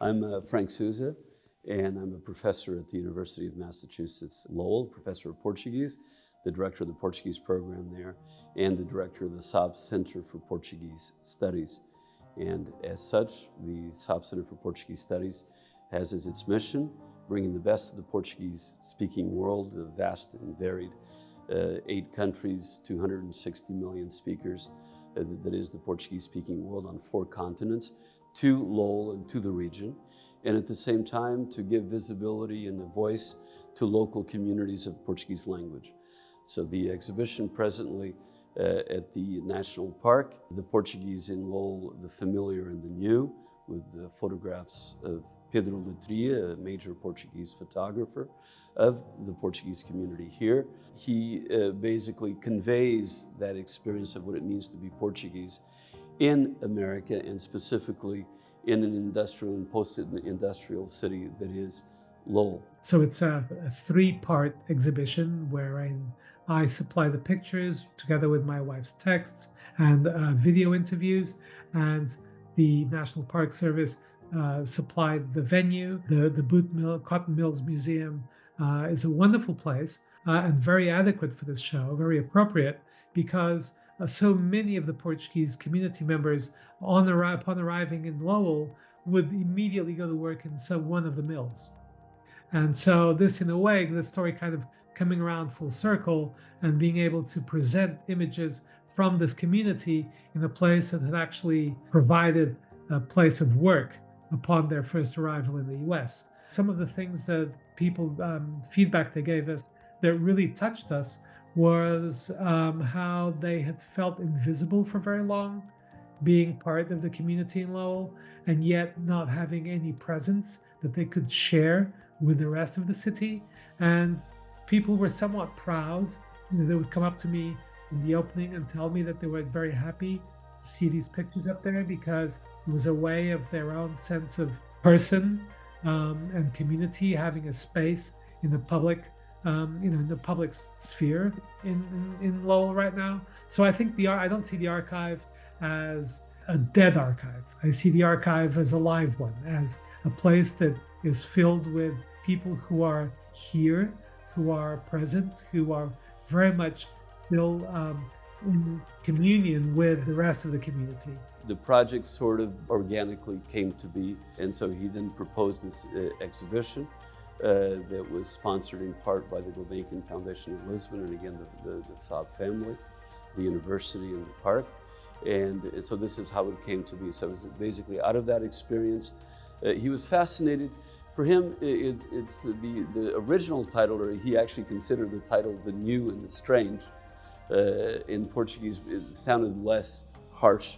I'm Frank Sousa, and I'm a professor at the University of Massachusetts, Lowell, professor of Portuguese, the director of the Portuguese program there, and the director of the Saab Center for Portuguese Studies. And as such, the Saab Center for Portuguese Studies has as its mission bringing the best of the Portuguese-speaking world, vast and varied, 8 countries, 260 million speakers, that is the Portuguese-speaking world on 4 continents, to Lowell and to the region, and at the same time to give visibility and a voice to local communities of Portuguese language. So the exhibition presently at the National Park, the Portuguese in Lowell, the familiar and the new, with photographs of Pedro Letria, a major Portuguese photographer of the Portuguese community here. He basically conveys that experience of what it means to be Portuguese in America, and specifically in an industrial and post-industrial city that is Lowell. So it's a 3-part exhibition wherein I supply the pictures together with my wife's texts and video interviews, and the National Park Service supplied the venue. The Boott Cotton Mills Museum is a wonderful place and very adequate for this show, very appropriate, because so many of the Portuguese community members upon arriving in Lowell would immediately go to work in one of the mills. And so this, in a way, the story kind of coming around full circle and being able to present images from this community in a place that had actually provided a place of work upon their first arrival in the US. Some of the things that people, feedback they gave us that really touched us was how they had felt invisible for very long, being part of the community in Lowell, and yet not having any presence that they could share with the rest of the city. And people were somewhat proud. They would come up to me in the opening and tell me that they were very happy to see these pictures up there, because it was a way of their own sense of person and community having a space in the public, in the public sphere in Lowell right now. So I think I don't see the archive as a dead archive. I see the archive as a live one, as a place that is filled with people who are here, who are present, who are very much still in communion with the rest of the community. The project sort of organically came to be, and so he then proposed this exhibition that was sponsored in part by the Gulbenkian Foundation of Lisbon, and again the Saab family, the university, and the park. And so this is how it came to be. So it was basically out of that experience. He was fascinated. For him, it's the original title, or he actually considered the title "The New and the Strange." In Portuguese, it sounded less harsh,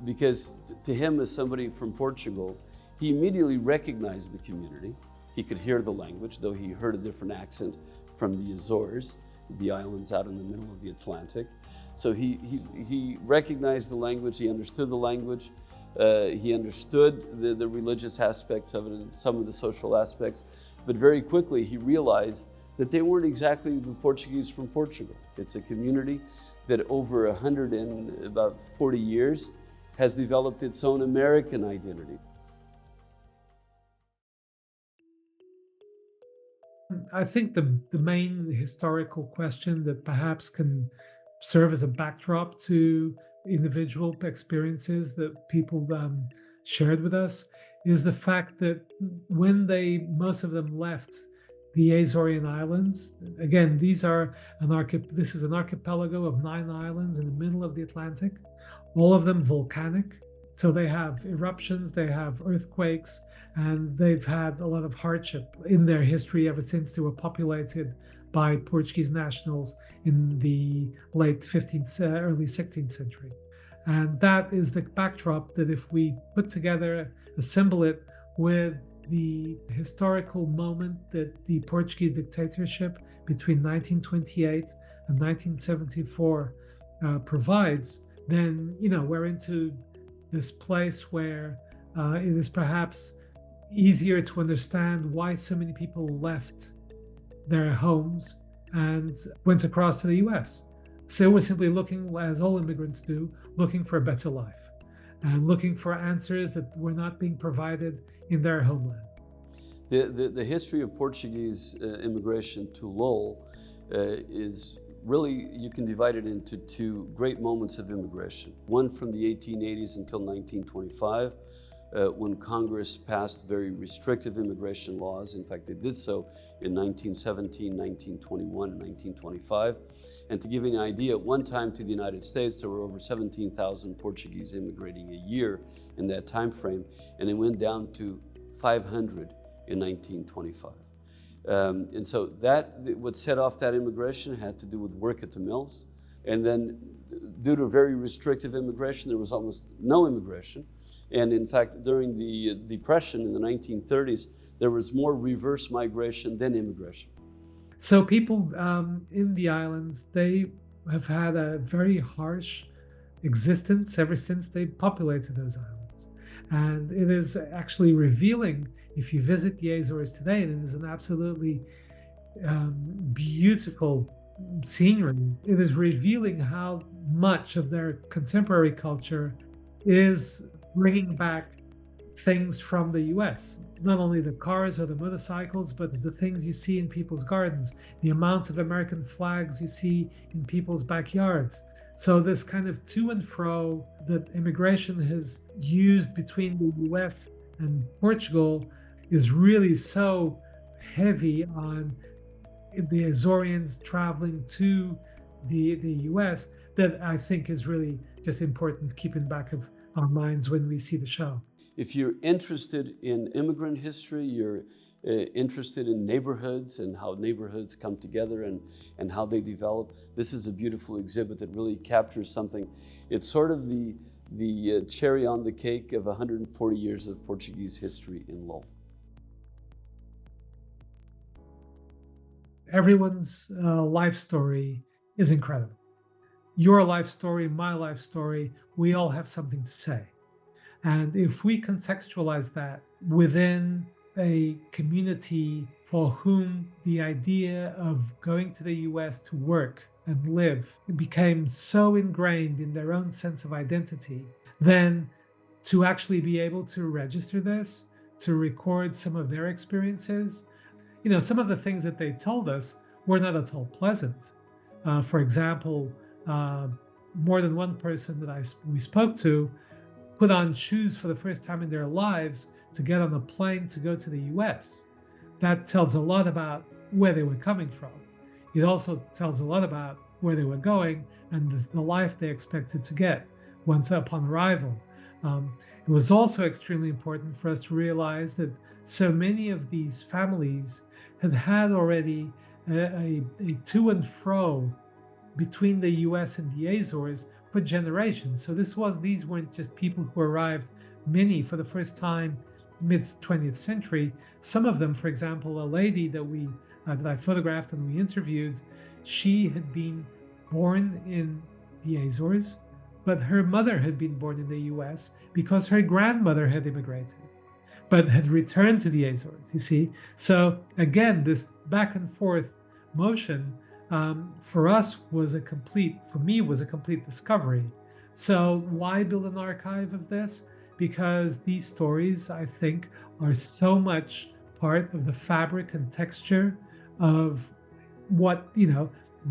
because to him, as somebody from Portugal, he immediately recognized the community. He could hear the language, though he heard a different accent from the Azores, the islands out in the middle of the Atlantic. So he recognized the language, he understood the language, he understood the religious aspects of it and some of the social aspects, but very quickly he realized that they weren't exactly the Portuguese from Portugal. It's a community that over 140 years has developed its own American identity. I think the main historical question that perhaps can serve as a backdrop to individual experiences that people shared with us is the fact that when most of them left the Azorean Islands, again, this is an archipelago of 9 islands in the middle of the Atlantic, all of them volcanic. So they have eruptions, they have earthquakes, and they've had a lot of hardship in their history ever since they were populated by Portuguese nationals in the late 15th, early 16th century. And that is the backdrop that if we put together, assemble it with the historical moment that the Portuguese dictatorship between 1928 and 1974 provides, then we're into this place where it is perhaps easier to understand why so many people left their homes and went across to the US. So we're simply looking, as all immigrants do, looking for a better life. and looking for answers that were not being provided in their homeland. The history of Portuguese immigration to Lowell is really, you can divide it into two great moments of immigration. One from the 1880s until 1925, when Congress passed very restrictive immigration laws. In fact, they did so in 1917, 1921, and 1925. And to give you an idea, at one time to the United States, there were over 17,000 Portuguese immigrating a year in that time frame, and it went down to 500 in 1925. And so what set off that immigration had to do with work at the mills. And then due to very restrictive immigration, there was almost no immigration. And in fact, during the Depression in the 1930s, there was more reverse migration than immigration. So people in the islands, they have had a very harsh existence ever since they populated those islands. And it is actually revealing, if you visit the Azores today, it is an absolutely beautiful scenery. It is revealing how much of their contemporary culture is bringing back things from the US. Not only the cars or the motorcycles, but the things you see in people's gardens, the amounts of American flags you see in people's backyards. So this kind of to and fro that immigration has used between the US and Portugal is really so heavy on the Azoreans traveling to the US that I think is really just important to keep in back of our minds when we see the show. If you're interested in immigrant history, you're interested in neighborhoods and how neighborhoods come together and how they develop, this is a beautiful exhibit that really captures something. It's sort of the cherry on the cake of 140 years of Portuguese history in Lowell. Everyone's life story is incredible. Your life story, my life story, we all have something to say. And if we contextualize that within a community for whom the idea of going to the US to work and live became so ingrained in their own sense of identity, then to actually be able to register this, to record some of their experiences, some of the things that they told us were not at all pleasant. For example, more than one person that we spoke to put on shoes for the first time in their lives to get on a plane to go to the US. That tells a lot about where they were coming from. It also tells a lot about where they were going and the life they expected to get once upon arrival. It was also extremely important for us to realize that so many of these families had already a to and fro between the US and the Azores for generations. So these weren't just people who arrived, many for the first time mid-20th century. Some of them, for example, a lady that I photographed and we interviewed, she had been born in the Azores, but her mother had been born in the US because her grandmother had immigrated, but had returned to the Azores, you see? So again, this back and forth motion for me was a complete discovery. So why build an archive of this? Because these stories, I think, are so much part of the fabric and texture of what,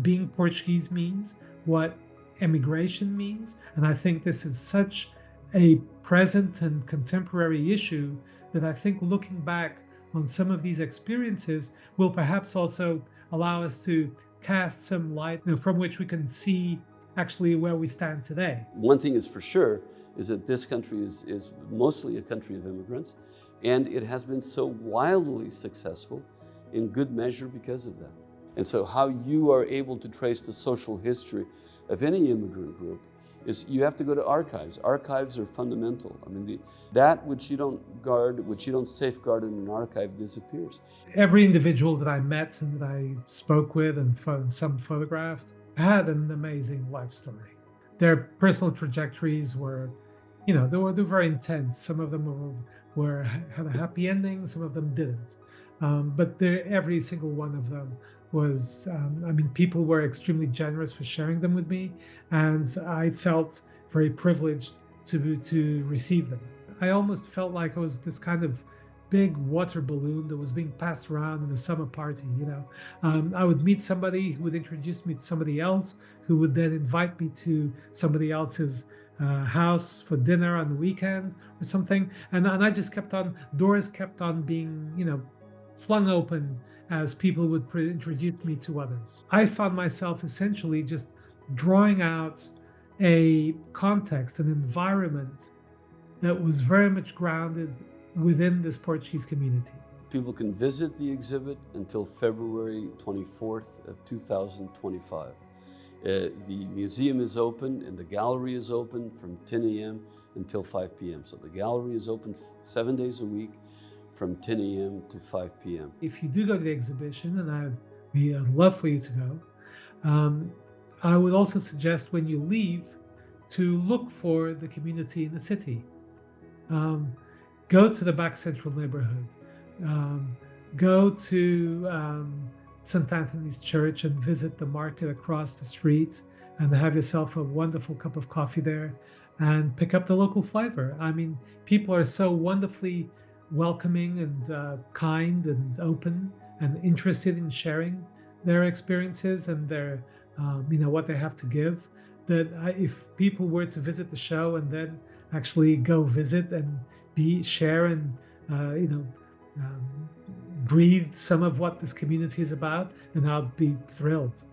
being Portuguese means, what immigration means. And I think this is such a present and contemporary issue that I think looking back on some of these experiences will perhaps also allow us to cast some light, from which we can see actually where we stand today. One thing is for sure is that this country is mostly a country of immigrants, and it has been so wildly successful in good measure because of that. And so how you are able to trace the social history of any immigrant group is you have to go to archives. Archives are fundamental. I mean, that which you don't guard, which you don't safeguard in an archive disappears. Every individual that I met and that I spoke with and some photographed had an amazing life story. Their personal trajectories were, they were very intense. Some of them had a happy ending, some of them didn't. But every single one of them was, people were extremely generous for sharing them with me. And I felt very privileged to receive them. I almost felt like I was this kind of big water balloon that was being passed around in a summer party. I would meet somebody who would introduce me to somebody else, who would then invite me to somebody else's house for dinner on the weekend or something, and I just kept on doors kept on being flung open as people would introduce me to others. I found myself essentially just drawing out a context, an environment that was very much grounded within this Portuguese community. People can visit the exhibit until February 24th of 2025. The museum is open and the gallery is open from 10 a.m. until 5 p.m. So the gallery is open 7 days a week from 10 a.m. to 5 p.m. If you do go to the exhibition, and I'd love for you to go, I would also suggest when you leave to look for the community in the city. Go to the back central neighborhood. Go to St. Anthony's Church and visit the market across the street and have yourself a wonderful cup of coffee there and pick up the local flavor. I mean, people are so wonderfully welcoming and kind and open and interested in sharing their experiences and their, what they have to give, that if people were to visit the show and then actually go visit and share and, breathe some of what this community is about, then I'd be thrilled.